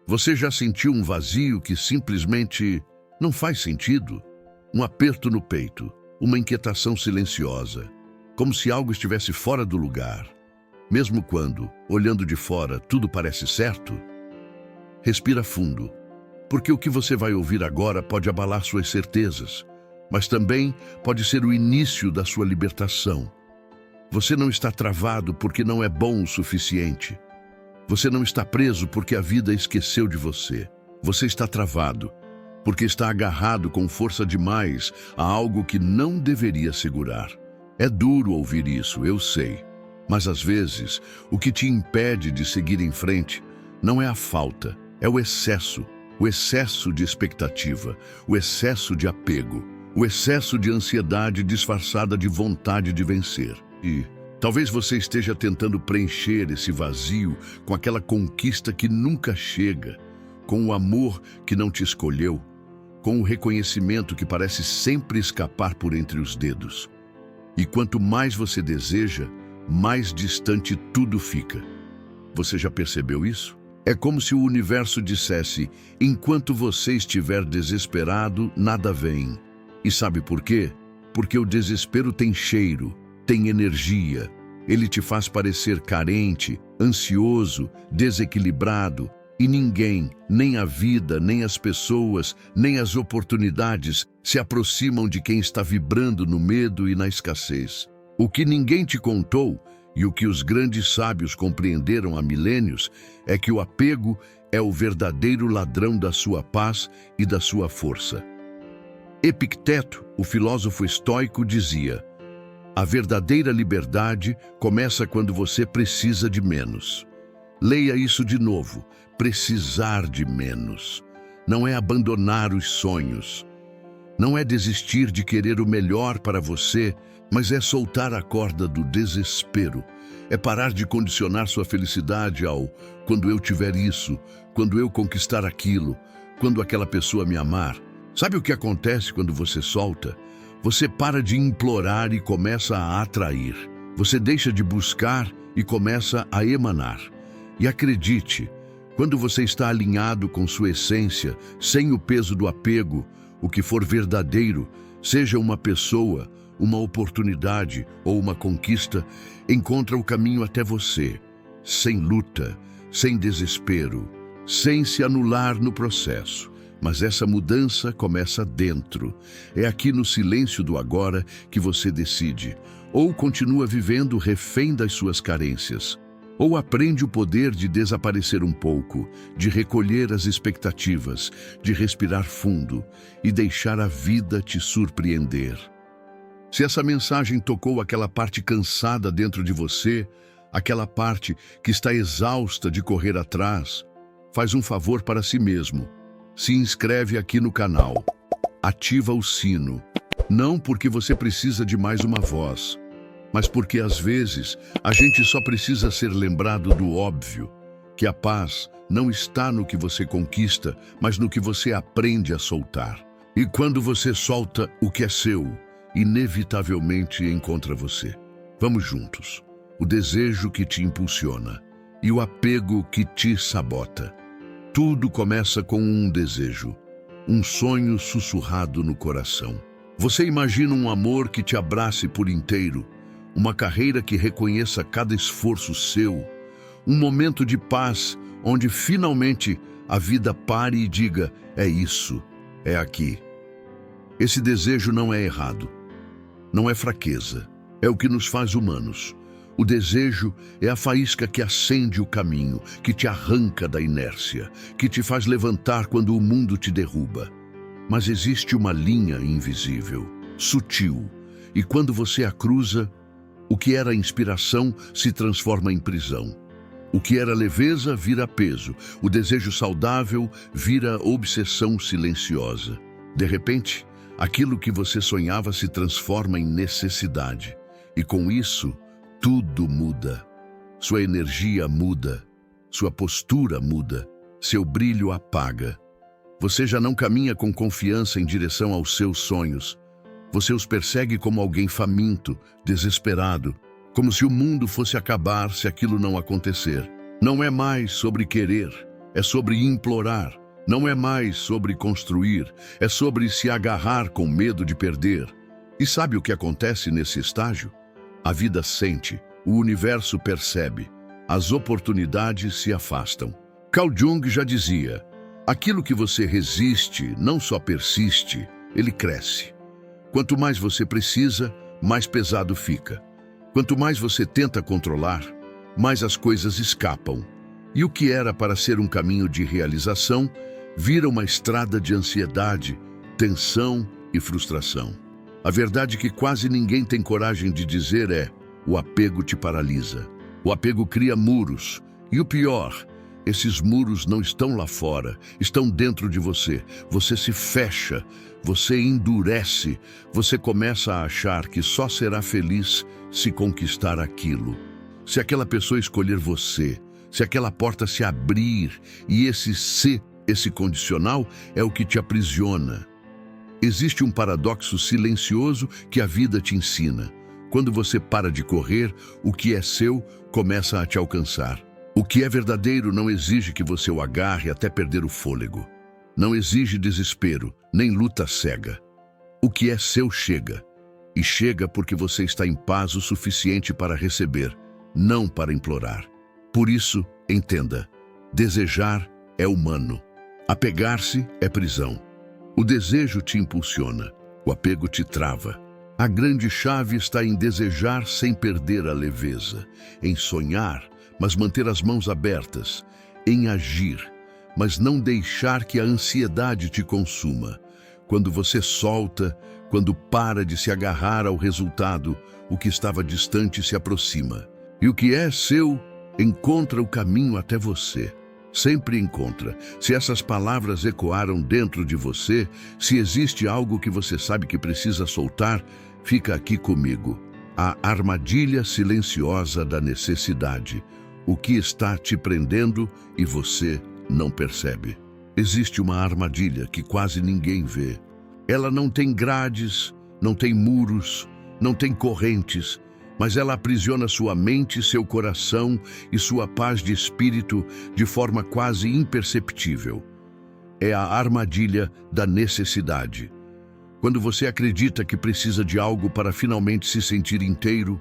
Você já sentiu um vazio que simplesmente não faz sentido? Um aperto no peito, uma inquietação silenciosa, como se algo estivesse fora do lugar. Mesmo quando, olhando de fora, tudo parece certo? Respira fundo, porque o que você vai ouvir agora pode abalar suas certezas, mas também pode ser o início da sua libertação. Você não está travado porque não é bom o suficiente. Você não está preso porque a vida esqueceu de você. Você está travado porque está agarrado com força demais a algo que não deveria segurar. É duro ouvir isso, eu sei. Mas às vezes, o que te impede de seguir em frente não é a falta, é o excesso de expectativa, o excesso de apego, o excesso de ansiedade disfarçada de vontade de vencer. E talvez você esteja tentando preencher esse vazio com aquela conquista que nunca chega, com o amor que não te escolheu, com o reconhecimento que parece sempre escapar por entre os dedos. E quanto mais você deseja, mais distante tudo fica. Você já percebeu isso? É como se o universo dissesse: enquanto você estiver desesperado, nada vem. E sabe por quê? Porque o desespero tem cheiro, tem energia. Ele te faz parecer carente, ansioso, desequilibrado. E ninguém, nem a vida, nem as pessoas, nem as oportunidades se aproximam de quem está vibrando no medo e na escassez. O que ninguém te contou e o que os grandes sábios compreenderam há milênios é que o apego é o verdadeiro ladrão da sua paz e da sua força. Epicteto, o filósofo estoico, dizia: a verdadeira liberdade começa quando você precisa de menos. Leia isso de novo: precisar de menos. Não é abandonar os sonhos. Não é desistir de querer o melhor para você, mas é soltar a corda do desespero. É parar de condicionar sua felicidade ao quando eu tiver isso, quando eu conquistar aquilo, quando aquela pessoa me amar. Sabe o que acontece quando você solta? Você para de implorar e começa a atrair. Você deixa de buscar e começa a emanar. E acredite, quando você está alinhado com sua essência, sem o peso do apego, o que for verdadeiro, seja uma pessoa, uma oportunidade ou uma conquista, encontra o caminho até você, sem luta, sem desespero, sem se anular no processo. Mas essa mudança começa dentro. É aqui no silêncio do agora que você decide. Ou continua vivendo refém das suas carências, ou aprende o poder de desaparecer um pouco, de recolher as expectativas, de respirar fundo e deixar a vida te surpreender. Se essa mensagem tocou aquela parte cansada dentro de você, aquela parte que está exausta de correr atrás, faz um favor para si mesmo. Se inscreve aqui no canal. Ativa o sino. Não porque você precisa de mais uma voz, mas porque às vezes a gente só precisa ser lembrado do óbvio, que a paz não está no que você conquista, mas no que você aprende a soltar. E quando você solta o que é seu, inevitavelmente encontra você. Vamos juntos. O desejo que te impulsiona e o apego que te sabota. Tudo começa com um desejo, um sonho sussurrado no coração. Você imagina um amor que te abrace por inteiro, uma carreira que reconheça cada esforço seu, um momento de paz onde finalmente a vida pare e diga: é isso, é aqui. Esse desejo não é errado, não é fraqueza, é o que nos faz humanos. O desejo é a faísca que acende o caminho, que te arranca da inércia, que te faz levantar quando o mundo te derruba. Mas existe uma linha invisível, sutil, e quando você a cruza, o que era inspiração se transforma em prisão. O que era leveza vira peso, o desejo saudável vira obsessão silenciosa. De repente, aquilo que você sonhava se transforma em necessidade, e com isso, tudo muda. Sua energia muda, sua postura muda, seu brilho apaga. Você já não caminha com confiança em direção aos seus sonhos. Você os persegue como alguém faminto, desesperado, como se o mundo fosse acabar se aquilo não acontecer. Não é mais sobre querer, é sobre implorar. Não é mais sobre construir, é sobre se agarrar com medo de perder. E sabe o que acontece nesse estágio? A vida sente, o universo percebe, as oportunidades se afastam. Carl Jung já dizia: aquilo que você resiste não só persiste, ele cresce. Quanto mais você precisa, mais pesado fica. Quanto mais você tenta controlar, mais as coisas escapam. E o que era para ser um caminho de realização, vira uma estrada de ansiedade, tensão e frustração. A verdade que quase ninguém tem coragem de dizer é: o apego te paralisa. O apego cria muros. E o pior, esses muros não estão lá fora, estão dentro de você. Você se fecha, você endurece, você começa a achar que só será feliz se conquistar aquilo. Se aquela pessoa escolher você, se aquela porta se abrir, e esse condicional é o que te aprisiona. Existe um paradoxo silencioso que a vida te ensina. Quando você para de correr, o que é seu começa a te alcançar. O que é verdadeiro não exige que você o agarre até perder o fôlego. Não exige desespero, nem luta cega. O que é seu chega. E chega porque você está em paz o suficiente para receber, não para implorar. Por isso, entenda, desejar é humano. Apegar-se é prisão. O desejo te impulsiona, o apego te trava. A grande chave está em desejar sem perder a leveza, em sonhar, mas manter as mãos abertas, em agir, mas não deixar que a ansiedade te consuma. Quando você solta, quando para de se agarrar ao resultado, o que estava distante se aproxima. E o que é seu encontra o caminho até você. Sempre encontra. Se essas palavras ecoaram dentro de você, se existe algo que você sabe que precisa soltar, fica aqui comigo. A armadilha silenciosa da necessidade. O que está te prendendo e você não percebe. Existe uma armadilha que quase ninguém vê. Ela não tem grades, não tem muros, não tem correntes, mas ela aprisiona sua mente, seu coração e sua paz de espírito de forma quase imperceptível. É a armadilha da necessidade. Quando você acredita que precisa de algo para finalmente se sentir inteiro,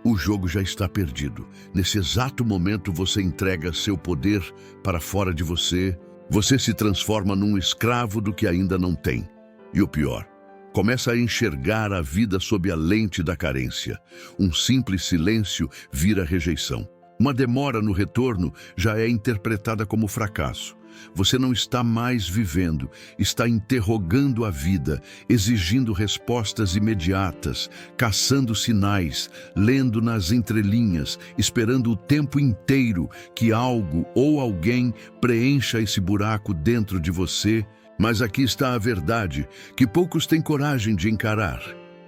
o jogo já está perdido. Nesse exato momento você entrega seu poder para fora de você, você se transforma num escravo do que ainda não tem. E o pior, começa a enxergar a vida sob a lente da carência. Um simples silêncio vira rejeição. Uma demora no retorno já é interpretada como fracasso. Você não está mais vivendo, está interrogando a vida, exigindo respostas imediatas, caçando sinais, lendo nas entrelinhas, esperando o tempo inteiro que algo ou alguém preencha esse buraco dentro de você. Mas aqui está a verdade, que poucos têm coragem de encarar.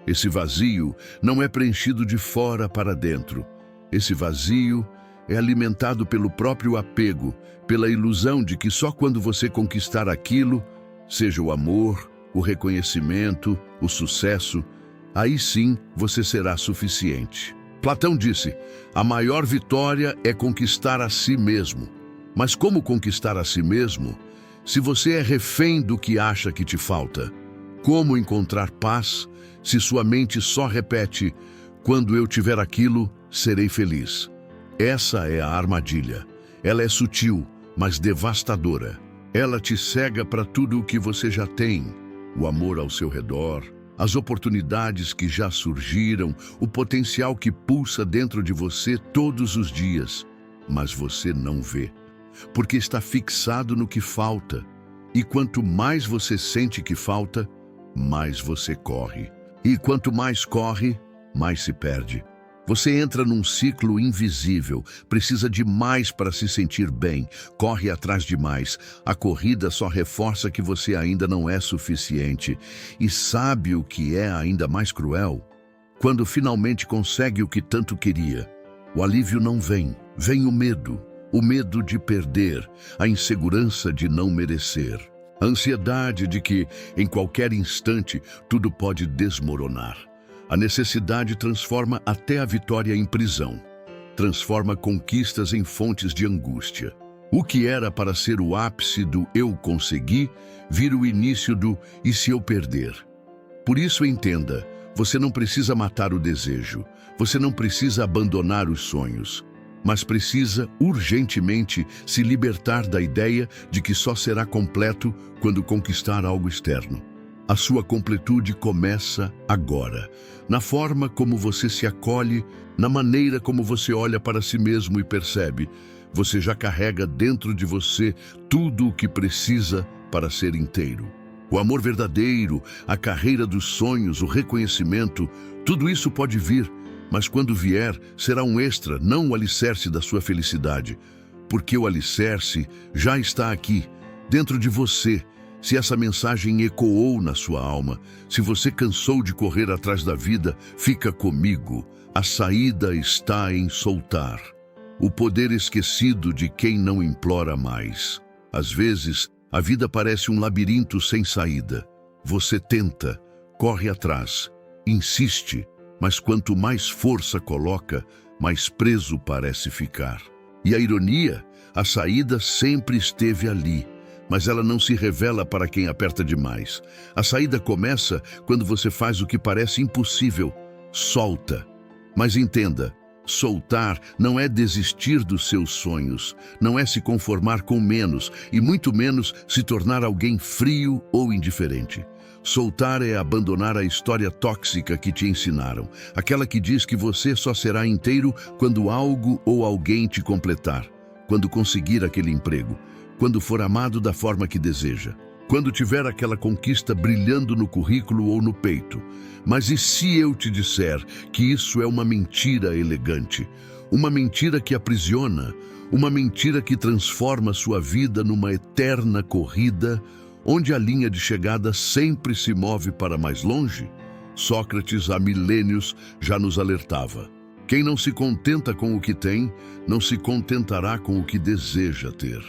Esse vazio não é preenchido de fora para dentro. Esse vazio é alimentado pelo próprio apego, pela ilusão de que só quando você conquistar aquilo, seja o amor, o reconhecimento, o sucesso, aí sim você será suficiente. Platão disse: a maior vitória é conquistar a si mesmo. Mas como conquistar a si mesmo se você é refém do que acha que te falta? Como encontrar paz se sua mente só repete: quando eu tiver aquilo, serei feliz? Essa é a armadilha. Ela é sutil, mas devastadora. Ela te cega para tudo o que você já tem. O amor ao seu redor, as oportunidades que já surgiram, o potencial que pulsa dentro de você todos os dias. Mas você não vê, porque está fixado no que falta. E quanto mais você sente que falta, mais você corre. E quanto mais corre, mais se perde. Você entra num ciclo invisível, precisa de mais para se sentir bem, corre atrás de mais. A corrida só reforça que você ainda não é suficiente. E sabe o que é ainda mais cruel? Quando finalmente consegue o que tanto queria, o alívio não vem, vem o medo de perder, a insegurança de não merecer, a ansiedade de que, em qualquer instante, tudo pode desmoronar. A necessidade transforma até a vitória em prisão, transforma conquistas em fontes de angústia. O que era para ser o ápice do eu consegui, vira o início do e se eu perder. Por isso entenda, você não precisa matar o desejo, você não precisa abandonar os sonhos, mas precisa urgentemente se libertar da ideia de que só será completo quando conquistar algo externo. A sua completude começa agora, na forma como você se acolhe, na maneira como você olha para si mesmo e percebe, você já carrega dentro de você tudo o que precisa para ser inteiro. O amor verdadeiro, a carreira dos sonhos, o reconhecimento, tudo isso pode vir, mas quando vier, será um extra, não o alicerce da sua felicidade, porque o alicerce já está aqui, dentro de você. Se essa mensagem ecoou na sua alma, se você cansou de correr atrás da vida, fica comigo. A saída está em soltar. O poder esquecido de quem não implora mais. Às vezes, a vida parece um labirinto sem saída. Você tenta, corre atrás, insiste, mas quanto mais força coloca, mais preso parece ficar. E a ironia, a saída sempre esteve ali, mas ela não se revela para quem aperta demais. A saída começa quando você faz o que parece impossível. Solta. Mas entenda, soltar não é desistir dos seus sonhos, não é se conformar com menos, e muito menos se tornar alguém frio ou indiferente. Soltar é abandonar a história tóxica que te ensinaram, aquela que diz que você só será inteiro quando algo ou alguém te completar, quando conseguir aquele emprego, quando for amado da forma que deseja, quando tiver aquela conquista brilhando no currículo ou no peito. Mas e se eu te disser que isso é uma mentira elegante, uma mentira que aprisiona, uma mentira que transforma sua vida numa eterna corrida, onde a linha de chegada sempre se move para mais longe? Sócrates há milênios já nos alertava. Quem não se contenta com o que tem, não se contentará com o que deseja ter.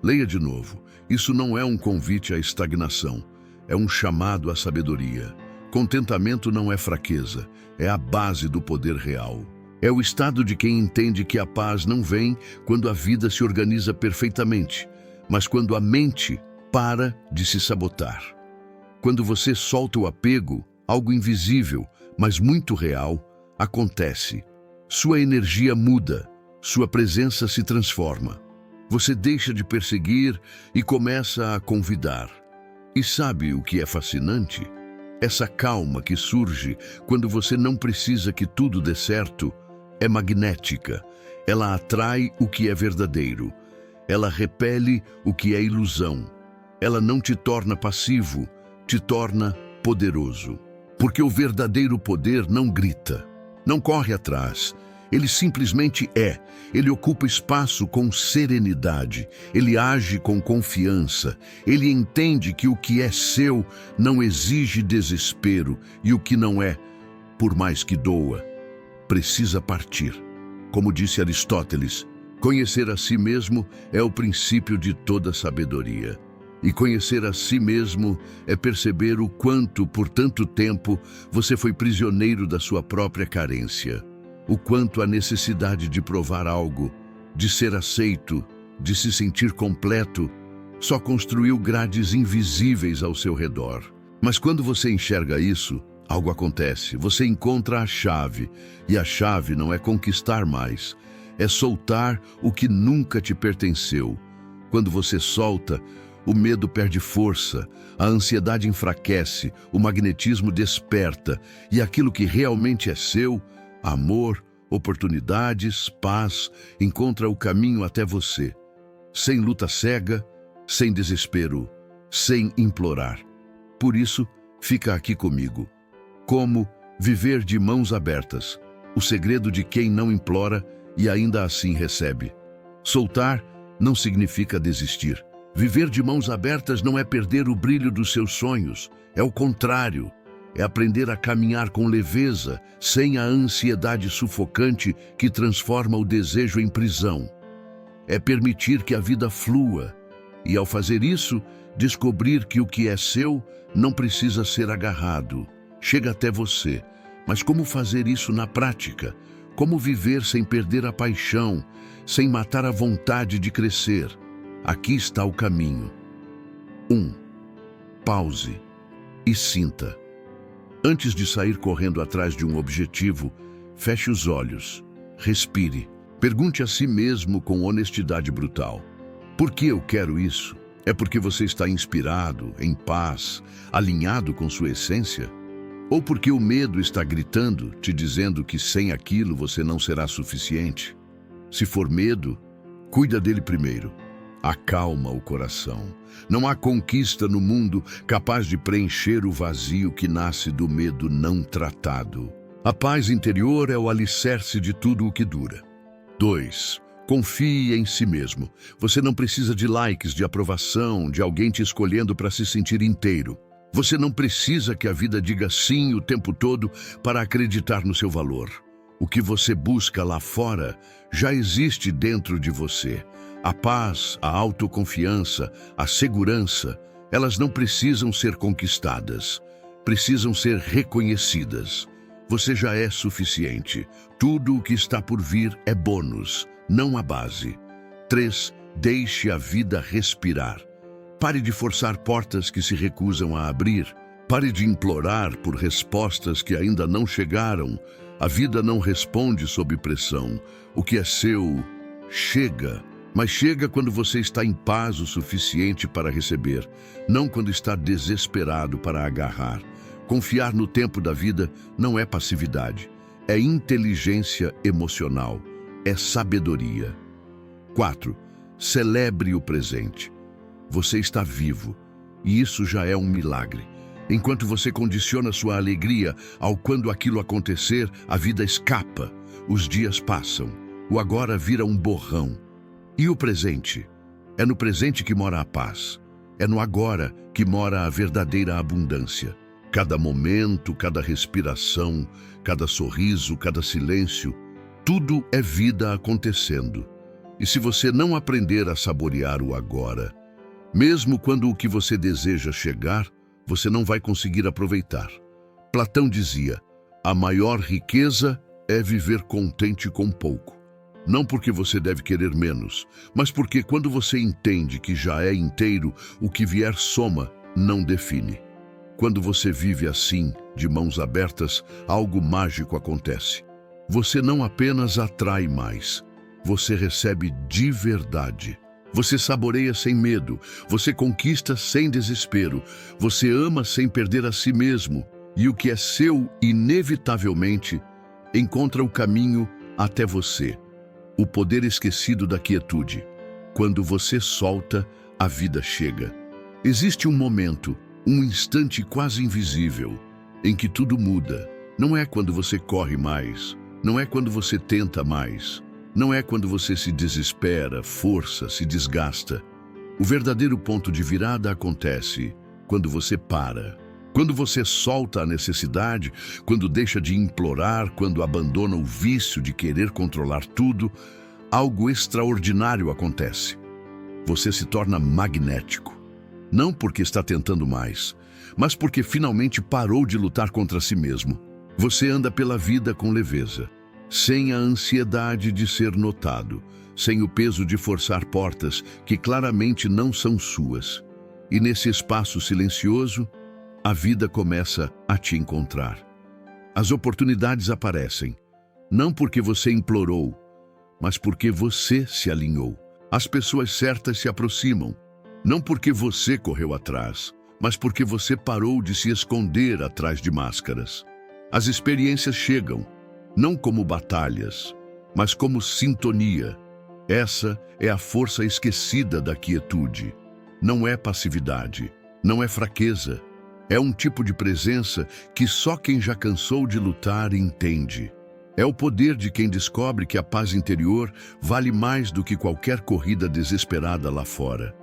Leia de novo. Isso não é um convite à estagnação, é um chamado à sabedoria. Contentamento não é fraqueza, é a base do poder real. É o estado de quem entende que a paz não vem quando a vida se organiza perfeitamente, mas quando a mente para de se sabotar. Quando você solta o apego, algo invisível, mas muito real, acontece. Sua energia muda, sua presença se transforma. Você deixa de perseguir e começa a convidar. E sabe o que é fascinante? Essa calma que surge quando você não precisa que tudo dê certo é magnética. Ela atrai o que é verdadeiro. Ela repele o que é ilusão. Ela não te torna passivo, te torna poderoso. Porque o verdadeiro poder não grita, não corre atrás. Ele simplesmente é. Ele ocupa espaço com serenidade. Ele age com confiança. Ele entende que o que é seu não exige desespero e o que não é, por mais que doa, precisa partir. Como disse Aristóteles, conhecer a si mesmo é o princípio de toda sabedoria. E conhecer a si mesmo é perceber o quanto, por tanto tempo, você foi prisioneiro da sua própria carência. O quanto a necessidade de provar algo, de ser aceito, de se sentir completo, só construiu grades invisíveis ao seu redor. Mas quando você enxerga isso, algo acontece. Você encontra a chave, e a chave não é conquistar mais, é soltar o que nunca te pertenceu. Quando você solta, o medo perde força, a ansiedade enfraquece, o magnetismo desperta, e aquilo que realmente é seu, amor, oportunidades, paz, encontra o caminho até você, sem luta cega, sem desespero, sem implorar. Por isso, fica aqui comigo. Como viver de mãos abertas, o segredo de quem não implora e ainda assim recebe. Soltar não significa desistir. Viver de mãos abertas não é perder o brilho dos seus sonhos, é o contrário. É aprender a caminhar com leveza, sem a ansiedade sufocante que transforma o desejo em prisão. É permitir que a vida flua, e ao fazer isso, descobrir que o que é seu não precisa ser agarrado. Chega até você, mas como fazer isso na prática? Como viver sem perder a paixão, sem matar a vontade de crescer? Aqui está o caminho. 1. Pause e sinta. Antes de sair correndo atrás de um objetivo, feche os olhos, respire. Pergunte a si mesmo com honestidade brutal: por que eu quero isso? É porque você está inspirado, em paz, alinhado com sua essência? Ou porque o medo está gritando, te dizendo que sem aquilo você não será suficiente? Se for medo, cuida dele primeiro. Acalma o coração. Não há conquista no mundo capaz de preencher o vazio que nasce do medo não tratado. A paz interior é o alicerce de tudo o que dura. 2. Confie em si mesmo. Você não precisa de likes, de aprovação, de alguém te escolhendo para se sentir inteiro. Você não precisa que a vida diga sim o tempo todo para acreditar no seu valor. O que você busca lá fora já existe dentro de você. A paz, a autoconfiança, a segurança, elas não precisam ser conquistadas. Precisam ser reconhecidas. Você já é suficiente. Tudo o que está por vir é bônus, não a base. 3. Deixe a vida respirar. Pare de forçar portas que se recusam a abrir. Pare de implorar por respostas que ainda não chegaram. A vida não responde sob pressão. O que é seu, chega. Mas chega quando você está em paz o suficiente para receber, não quando está desesperado para agarrar. Confiar no tempo da vida não é passividade, é inteligência emocional, é sabedoria. 4. Celebre o presente. Você está vivo, e isso já é um milagre. Enquanto você condiciona sua alegria ao quando aquilo acontecer, a vida escapa, os dias passam, o agora vira um borrão. E o presente? É no presente que mora a paz. É no agora que mora a verdadeira abundância. Cada momento, cada respiração, cada sorriso, cada silêncio, tudo é vida acontecendo. E se você não aprender a saborear o agora, mesmo quando o que você deseja chegar, você não vai conseguir aproveitar. Platão dizia: a maior riqueza é viver contente com pouco. Não porque você deve querer menos, mas porque quando você entende que já é inteiro, o que vier soma, não define. Quando você vive assim, de mãos abertas, algo mágico acontece. Você não apenas atrai mais, você recebe de verdade. Você saboreia sem medo, você conquista sem desespero, você ama sem perder a si mesmo, e o que é seu, inevitavelmente, encontra o caminho até você. O poder esquecido da quietude. Quando você solta, a vida chega. Existe um momento, um instante quase invisível, em que tudo muda. Não é quando você corre mais, não é quando você tenta mais, não é quando você se desespera, força, se desgasta. O verdadeiro ponto de virada acontece quando você para. Quando você solta a necessidade, quando deixa de implorar, quando abandona o vício de querer controlar tudo, algo extraordinário acontece. Você se torna magnético. Não porque está tentando mais, mas porque finalmente parou de lutar contra si mesmo. Você anda pela vida com leveza, sem a ansiedade de ser notado, sem o peso de forçar portas que claramente não são suas. E nesse espaço silencioso, a vida começa a te encontrar. As oportunidades aparecem, não porque você implorou, mas porque você se alinhou. As pessoas certas se aproximam, não porque você correu atrás, mas porque você parou de se esconder atrás de máscaras. As experiências chegam, não como batalhas, mas como sintonia. Essa é a força esquecida da quietude. Não é passividade, não é fraqueza. É um tipo de presença que só quem já cansou de lutar entende. É o poder de quem descobre que a paz interior vale mais do que qualquer corrida desesperada lá fora.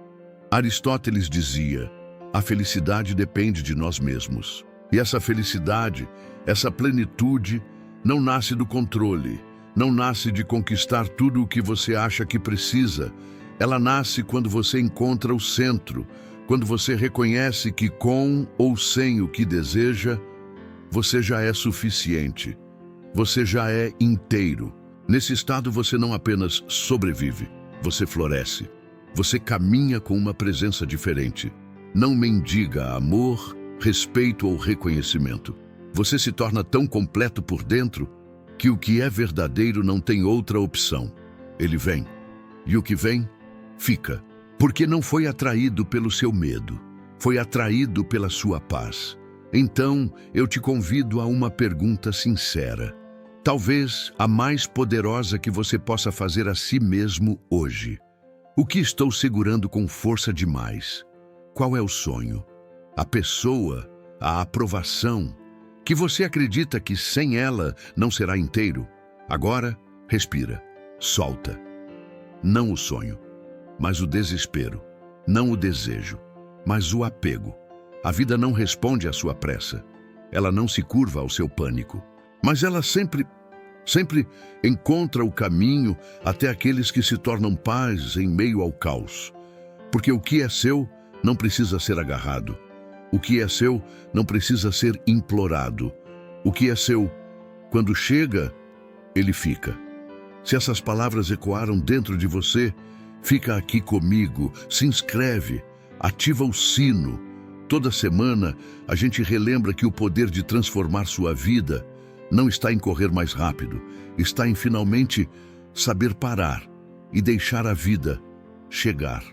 Aristóteles dizia: a felicidade depende de nós mesmos. E essa felicidade, essa plenitude, não nasce do controle, não nasce de conquistar tudo o que você acha que precisa. Ela nasce quando você encontra o centro, quando você reconhece que com ou sem o que deseja, você já é suficiente. Você já é inteiro. Nesse estado você não apenas sobrevive, você floresce. Você caminha com uma presença diferente. Não mendiga amor, respeito ou reconhecimento. Você se torna tão completo por dentro que o que é verdadeiro não tem outra opção. Ele vem. E o que vem, fica. Porque não foi atraído pelo seu medo. Foi atraído pela sua paz. Então, eu te convido a uma pergunta sincera. Talvez a mais poderosa que você possa fazer a si mesmo hoje. O que estou segurando com força demais? Qual é o sonho? A pessoa, a aprovação, que você acredita que sem ela não será inteiro? Agora, respira, solta. Não o sonho, mas o desespero. Não o desejo, mas o apego. A vida não responde à sua pressa. Ela não se curva ao seu pânico. Mas ela sempre encontra o caminho até aqueles que se tornam paz em meio ao caos. Porque o que é seu não precisa ser agarrado. O que é seu não precisa ser implorado. O que é seu, quando chega, ele fica. Se essas palavras ecoaram dentro de você, fica aqui comigo, se inscreve, ativa o sino. Toda semana a gente relembra que o poder de transformar sua vida não está em correr mais rápido, está em finalmente saber parar e deixar a vida chegar.